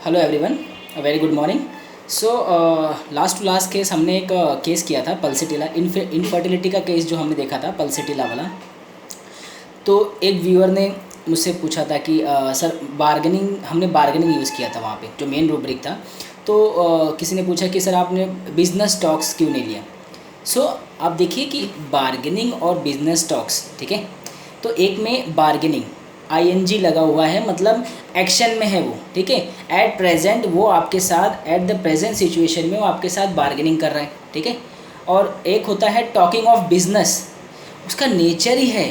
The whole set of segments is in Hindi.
Hello everyone, very good morning. So last to last case हमने एक केस किया था पल्सिटिला इनफर्टिलिटी का केस जो हमने देखा था पल्सिटिला वाला। तो एक व्यूअर ने मुझसे पूछा था कि सर बार्गेनिंग, हमने बार्गेनिंग यूज़ किया था वहाँ पे जो मेन रूब्रिक था। तो किसी ने पूछा कि सर आपने बिजनेस स्टॉक्स क्यों नहीं लिया। सो आप देखिए कि बार्गेनिंग और बिजनेस स्टॉक्स, ठीक है, तो एक में बार्गेनिंग आईएनजी लगा हुआ है, मतलब एक्शन में है वो, ठीक है। एट प्रेजेंट वो आपके साथ, एट द प्रेजेंट सिचुएशन में वो आपके साथ बार्गेनिंग कर रहा है, ठीक है। और एक होता है टॉकिंग ऑफ बिजनेस, उसका नेचर ही है,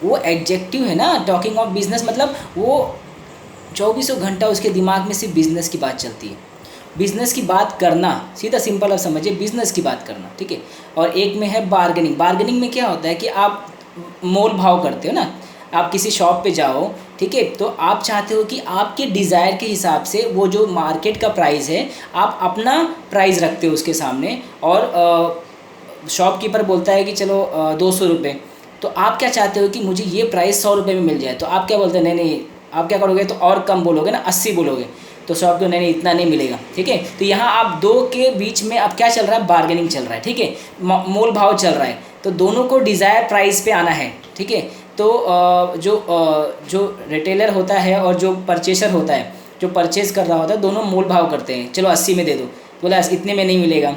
वो एडजेक्टिव है ना। टॉकिंग ऑफ बिजनेस मतलब वो चौबीसों घंटा उसके दिमाग में सिर्फ बिजनेस की बात चलती है, बिजनेस की बात करना, सीधा सिंपल आप समझिए बिजनेस की बात करना, ठीक है। और एक में है बार्गेनिंग। बार्गेनिंग में क्या होता है कि आप मोल भाव करते हो ना, आप किसी शॉप पे जाओ, ठीक है, तो आप चाहते हो कि आपके डिज़ायर के हिसाब से वो जो मार्केट का प्राइस है आप अपना प्राइस रखते हो उसके सामने, और शॉपकीपर बोलता है कि चलो 200 रुपये, तो आप क्या चाहते हो कि मुझे ये प्राइस 100 रुपये में मिल जाए। तो आप क्या बोलते हैं, नहीं नहीं, आप क्या करोगे, तो और कम बोलोगे ना, 80 बोलोगे, तो शॉप को नहीं नहीं इतना नहीं मिलेगा, ठीक है। तो यहाँ आप दो के बीच में अब क्या चल रहा है, बार्गेनिंग चल रहा है, ठीक है, मोल भाव चल रहा है। तो दोनों को डिज़ायर प्राइस पे आना है, ठीक है। तो जो रिटेलर होता है और जो परचेसर होता है, जो परचेज़ कर रहा होता है, दोनों मोल भाव करते हैं, चलो 80 में दे दो, बोला इतने में नहीं मिलेगा,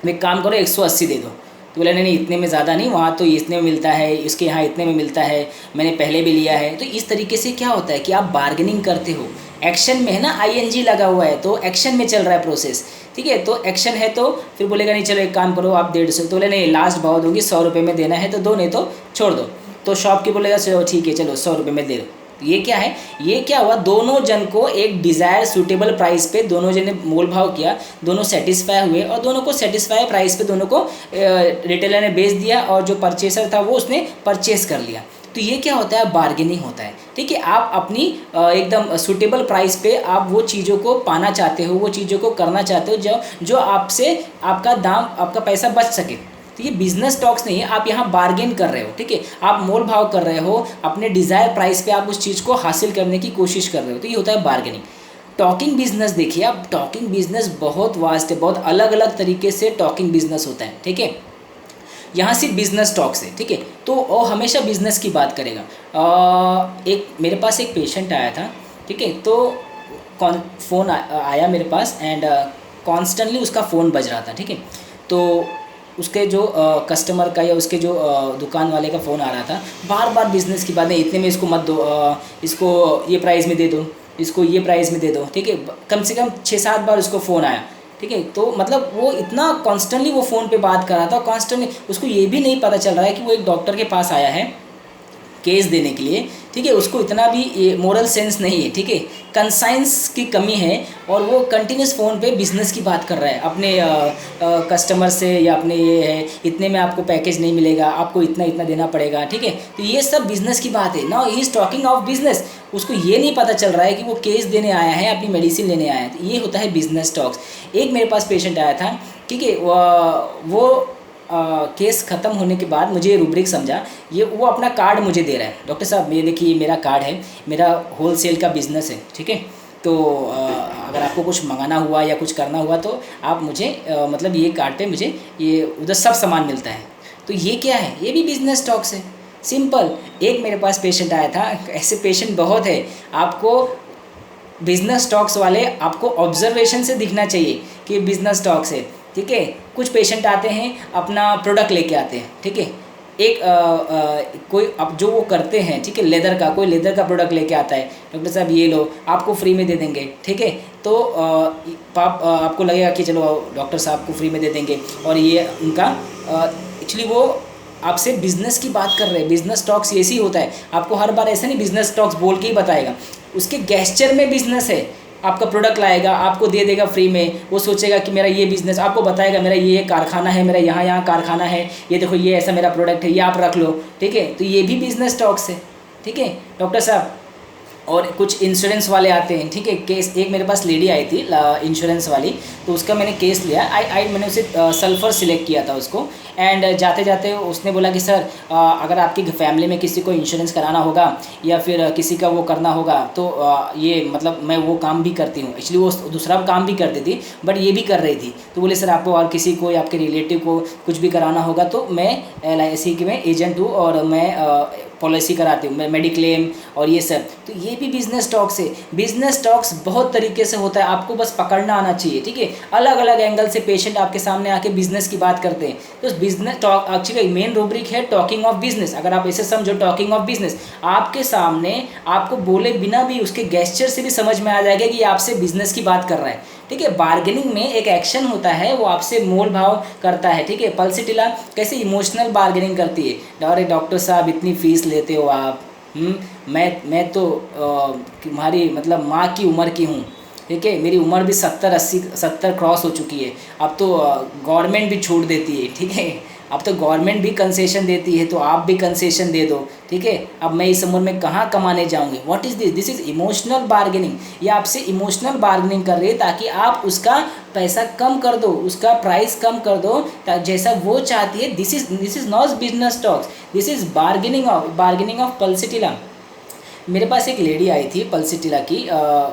एक काम करो 180 दे दो, तो बोला नहीं नहीं इतने में ज़्यादा नहीं, वहाँ तो इतने में मिलता है, इसके यहाँ इतने में मिलता है, मैंने पहले भी लिया है। तो इस तरीके से क्या होता है कि आप बार्गेनिंग करते हो, एक्शन में है ना, आईएनजी लगा हुआ है, तो एक्शन में चल रहा है प्रोसेस, ठीक है। तो एक्शन है, तो फिर बोलेगा नहीं चलो एक काम करो आप 150, तो बोले नहीं लास्ट भाव दूंगी, 100 रुपये में देना है तो दो, नहीं तो छोड़ दो। तो शॉप की बोलेगा चलो ठीक है, चलो 100 रुपये में दे दो। तो ये क्या है, ये क्या हुआ, दोनों जन को एक डिज़ायर सूटेबल प्राइस पे दोनों जन ने मोल भाव किया, दोनों सेटिस्फाई हुए, और दोनों को सेटिस्फाई प्राइस पे दोनों को रिटेलर ने बेच दिया, और जो परचेसर था वो उसने परचेस कर लिया। तो ये क्या होता है, बार्गेनिंग होता है, ठीक है। आप अपनी एकदम सूटेबल प्राइस पे आप वो चीज़ों को पाना चाहते हो, वो चीज़ों को करना चाहते हो जो जो आपसे आपका दाम, आपका पैसा बच सके। तो ये बिजनेस टॉक्स नहीं है, आप यहाँ बार्गेन कर रहे हो, ठीक है, आप मोल भाव कर रहे हो, अपने डिज़ायर प्राइस पे आप उस चीज़ को हासिल करने की कोशिश कर रहे हो, तो ये होता है बार्गेनिंग। टॉकिंग बिजनेस देखिए आप, टॉकिंग बिजनेस बहुत वास्ट है, बहुत अलग अलग तरीके से टॉकिंग बिजनेस होता है, ठीक है। यहाँ सिर्फ बिजनेस टॉक्स है, ठीक है, तो वो हमेशा बिजनेस की बात करेगा। एक मेरे पास एक पेशेंट आया था, ठीक है, तो फ़ोन आया मेरे पास, एंड कॉन्स्टेंटली उसका फ़ोन बज रहा था, ठीक है। तो उसके जो कस्टमर का या उसके जो दुकान वाले का फ़ोन आ रहा था, बार बार बिज़नेस की बातें, इतने में इसको मत दो, इसको ये प्राइस में दे दो, इसको ये प्राइस में दे दो, ठीक है। कम से कम 6-7 बार उसको फ़ोन आया, ठीक है। तो मतलब वो इतना कॉन्स्टेंटली वो फ़ोन पे बात कर रहा था, कॉन्स्टेंटली उसको ये भी नहीं पता चल रहा है कि वो एक डॉक्टर के पास आया है केस देने के लिए, ठीक है, उसको इतना भी मोरल सेंस नहीं है, ठीक है, कंसाइंस की कमी है, और वो कंटिन्यूस फ़ोन पे बिज़नेस की बात कर रहा है अपने कस्टमर से, या अपने ये है इतने में आपको पैकेज नहीं मिलेगा, आपको इतना इतना देना पड़ेगा, ठीक है। तो ये सब बिज़नेस की बात है, now he is talking of business. उसको ये नहीं पता चल रहा है कि वो केस देने आया है, अपनी मेडिसिन लेने आया है, तो ये होता है बिज़नेस टॉक्स। एक मेरे पास पेशेंट आया था, ठीक है, वो केस ख़त्म होने के बाद मुझे रूब्रिक समझा, ये वो अपना कार्ड मुझे दे रहा है, डॉक्टर साहब ये देखिए मेरा कार्ड है, मेरा होलसेल का बिज़नेस है, ठीक है, तो अगर आपको कुछ मंगाना हुआ या कुछ करना हुआ तो आप मुझे मतलब ये कार्ड पे मुझे ये उधर सब सामान मिलता है। तो ये क्या है, ये भी बिज़नेस टॉक्स है, सिंपल। एक मेरे पास पेशेंट आया था, ऐसे पेशेंट बहुत है, आपको बिजनेस स्टॉक्स वाले आपको ऑब्जर्वेशन से दिखना चाहिए कि बिजनेस स्टॉक्स है, ठीक है। कुछ पेशेंट आते हैं अपना प्रोडक्ट लेके आते हैं, ठीक है, एक कोई अब जो वो करते हैं, ठीक है, लेदर का, कोई लेदर का प्रोडक्ट लेके आता है, डॉक्टर साहब ये लो आपको फ्री में दे देंगे, ठीक है। तो आपको लगेगा कि चलो डॉक्टर साहब को फ्री में दे देंगे, और ये उनका एक्चुअली वो आपसे बिज़नेस की बात कर रहे हैं। बिज़नेस टॉक्स ऐसे ही होता है, आपको हर बार ऐसा नहीं बिज़नेस टॉक्स बोल के ही बताएगा, उसके गेस्चर में बिज़नेस है। आपका प्रोडक्ट लाएगा, आपको दे देगा फ्री में, वो सोचेगा कि मेरा ये बिज़नेस, आपको बताएगा मेरा ये कारखाना है, मेरा यहाँ यहाँ कारखाना है, ये देखो ये ऐसा मेरा प्रोडक्ट है, ये आप रख लो, ठीक है। तो ये भी बिज़नेस टॉक्स है, ठीक है। डॉक्टर साहब और कुछ इंश्योरेंस वाले आते हैं, ठीक है। केस एक मेरे पास लेडी आई थी इंश्योरेंस वाली, तो उसका मैंने केस लिया। मैंने उसे सल्फ़र सिलेक्ट किया था उसको। एंड जाते जाते उसने बोला कि सर अगर आपकी फैमिली में किसी को इंश्योरेंस कराना होगा या फिर किसी का वो करना होगा तो ये मतलब मैं वो काम भी करती हूँ। एक्चुअली वो दूसरा काम भी करती थी बट ये भी कर रही थी। तो बोले सर आपको और किसी को या आपके रिलेटिव को कुछ भी कराना होगा तो मैं LIC की मैं एजेंट हूँ और मैं पॉलिसी कराती हूँ, मैं मेडिक्लेम और ये सब। तो ये भी बिजनेस टॉक्स है। बिजनेस टॉक्स बहुत तरीके से होता है, आपको बस पकड़ना आना चाहिए, ठीक है। अलग अलग एंगल से पेशेंट आपके सामने आके बिजनेस की बात करते हैं। तो business talk actually main rubric है टॉकिंग ऑफ बिजनेस। अगर आप ऐसे समझो टॉकिंग ऑफ बिजनेस, आपके सामने आपको बोले बिना भी उसके गेस्चर से भी समझ में आ जाएगा कि ये आपसे बिजनेस की बात कर रहा है, ठीक है। बार्गेनिंग में एक एक्शन होता है, वो आपसे मोल भाव करता है, ठीक है। पल्सिटिला कैसे इमोशनल बार्गेनिंग करती है। अरे डॉक्टर साहब इतनी फीस लेते हो आप, मैं तो तुम्हारी मतलब माँ की उम्र की हूँ, ठीक है। मेरी उम्र भी 70 क्रॉस हो चुकी है। अब तो गवर्नमेंट भी छूट देती है, ठीक है। अब तो गवर्नमेंट भी कंसेशन देती है, तो आप भी कंसेशन दे दो, ठीक है। अब मैं इस उम्र में कहाँ कमाने जाऊँगी। What is this is emotional bargaining. ये आपसे इमोशनल बार्गेनिंग कर रही है ताकि आप उसका पैसा कम कर दो, उसका प्राइस कम कर दो जैसा वो चाहती है। This is not business talks, this is bargaining of pulsatilla. मेरे पास एक लेडी आई थी पल्सिटिला की,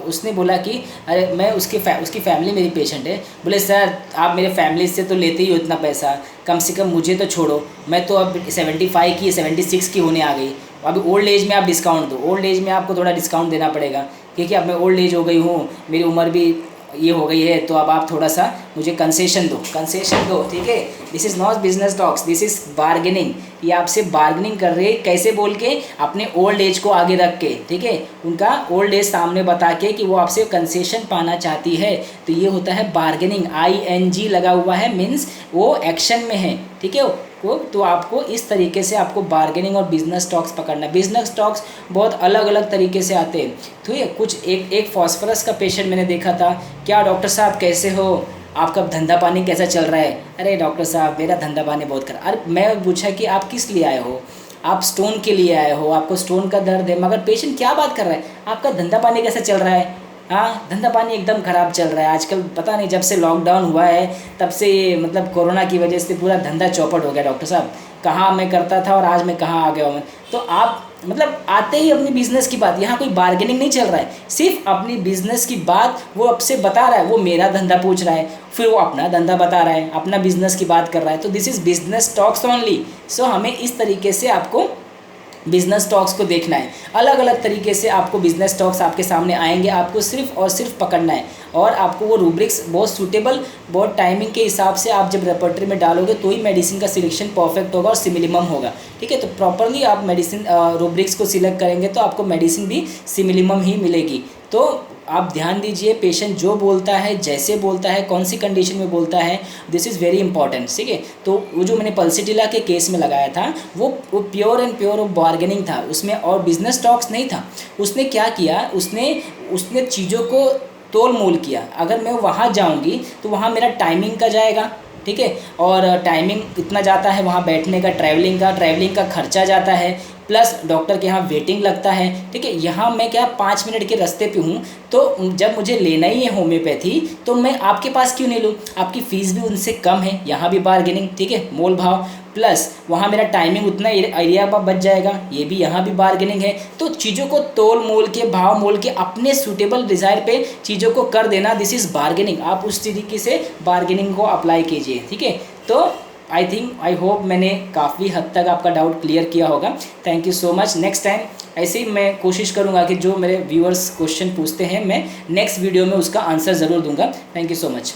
उसने बोला कि अरे मैं उसकी फैमिली मेरी पेशेंट है। बोले सर आप मेरे फैमिली से तो लेते ही हो इतना पैसा, कम से कम मुझे तो छोड़ो, मैं तो अब 75 की 76 की होने आ गई। अभी ओल्ड एज में आप डिस्काउंट दो, ओल्ड एज में आपको थोड़ा डिस्काउंट देना पड़ेगा, क्योंकि अब मैं ओल्ड एज हो गई हूँ, मेरी उम्र भी ये हो गई है, तो अब आप थोड़ा सा मुझे कंसेशन दो, ठीक है। This is not business talks, this is bargaining. ये आपसे बार्गेनिंग कर रहे हैं, कैसे बोल के, अपने ओल्ड एज को आगे रख के, ठीक है। उनका ओल्ड एज सामने बता के कि वो आपसे कंसेशन पाना चाहती है। तो ये होता है बार्गेनिंग। ING लगा हुआ है, मीन्स वो एक्शन में है, ठीक है। तो आपको इस तरीके से आपको बार्गेनिंग और बिजनेस टॉक्स पकड़ना। बिजनेस टॉक्स बहुत अलग अलग तरीके से आते हैं। तो ये कुछ एक फॉस्फोरस का पेशेंट मैंने देखा था। क्या डॉक्टर साहब कैसे हो, आपका धंधा पानी कैसा चल रहा है। अरे डॉक्टर साहब मेरा धंधा पानी बहुत खराब। अरे मैं पूछा कि आप किस लिए आए हो, आप स्टोन के लिए आए हो, आपको स्टोन का दर्द है। मगर पेशेंट क्या बात कर रहा है, आपका धंधा पानी कैसा चल रहा है। हाँ धंधा पानी एकदम ख़राब चल रहा है आजकल, पता नहीं जब से लॉकडाउन हुआ है तब से मतलब कोरोना की वजह से पूरा धंधा चौपट हो गया। डॉक्टर साहब कहाँ मैं करता था और आज मैं कहाँ आ गया हूँ। तो आप मतलब आते ही अपनी बिज़नेस की बात, यहाँ कोई बार्गेनिंग नहीं चल रहा है, सिर्फ अपनी बिज़नेस की बात वो आपसे बता रहा है। वो मेरा धंधा पूछ रहा है, फिर वो अपना धंधा बता रहा है, अपना बिज़नेस की बात कर रहा है। तो this is business talks only. So हमें इस तरीके से आपको बिजनेस टॉक्स को देखना है। अलग अलग तरीके से आपको बिजनेस टॉक्स आपके सामने आएंगे, आपको सिर्फ और सिर्फ पकड़ना है। और आपको वो रूब्रिक्स बहुत सूटेबल, बहुत टाइमिंग के हिसाब से आप जब रेपर्टरी में डालोगे तो ही मेडिसिन का सिलेक्शन परफेक्ट होगा और सिमिलिमम होगा, ठीक है। तो प्रॉपरली आप मेडिसिन रूब्रिक्स को सिलेक्ट करेंगे तो आपको मेडिसिन भी सिमिलिमम ही मिलेगी। तो आप ध्यान दीजिए, पेशेंट जो बोलता है, जैसे बोलता है, कौन सी कंडीशन में बोलता है, दिस इज़ वेरी इंपॉर्टेंट, ठीक है। तो वो जो मैंने पल्सिटिला के केस में लगाया था वो प्योर एंड प्योर बार्गेनिंग था उसमें, और बिजनेस टॉक्स नहीं था। उसने क्या किया, उसने चीज़ों को तोल मोल किया। अगर मैं वहाँ जाऊँगी तो वहाँ मेरा टाइमिंग का जाएगा, ठीक है। और टाइमिंग इतना जाता है, वहाँ बैठने का, ट्रैवलिंग का खर्चा जाता है, प्लस डॉक्टर के यहाँ वेटिंग लगता है, ठीक है। यहाँ मैं क्या 5 मिनट के रास्ते पे हूँ, तो जब मुझे लेना ही है होम्योपैथी तो मैं आपके पास क्यों नहीं लूँ। आपकी फ़ीस भी उनसे कम है, यहाँ भी बार्गेनिंग, ठीक है, मोल भाव, प्लस वहाँ मेरा टाइमिंग उतना एरिया पर बच जाएगा, ये भी यहाँ भी बार्गेनिंग है। तो चीज़ों को तोल मोल के, भाव मोल के, अपने सूटेबल डिज़ायर पे चीज़ों को कर देना, दिस इज़ बार्गेनिंग। आप उस तरीके से बार्गेनिंग को अप्लाई कीजिए, ठीक है। तो आई होप मैंने काफ़ी हद तक आपका डाउट क्लियर किया होगा। Thank you so much. Next time ऐसे ही मैं कोशिश करूँगा कि जो मेरे व्यूअर्स क्वेश्चन पूछते हैं मैं नेक्स्ट वीडियो में उसका आंसर ज़रूर दूंगा। Thank you so much.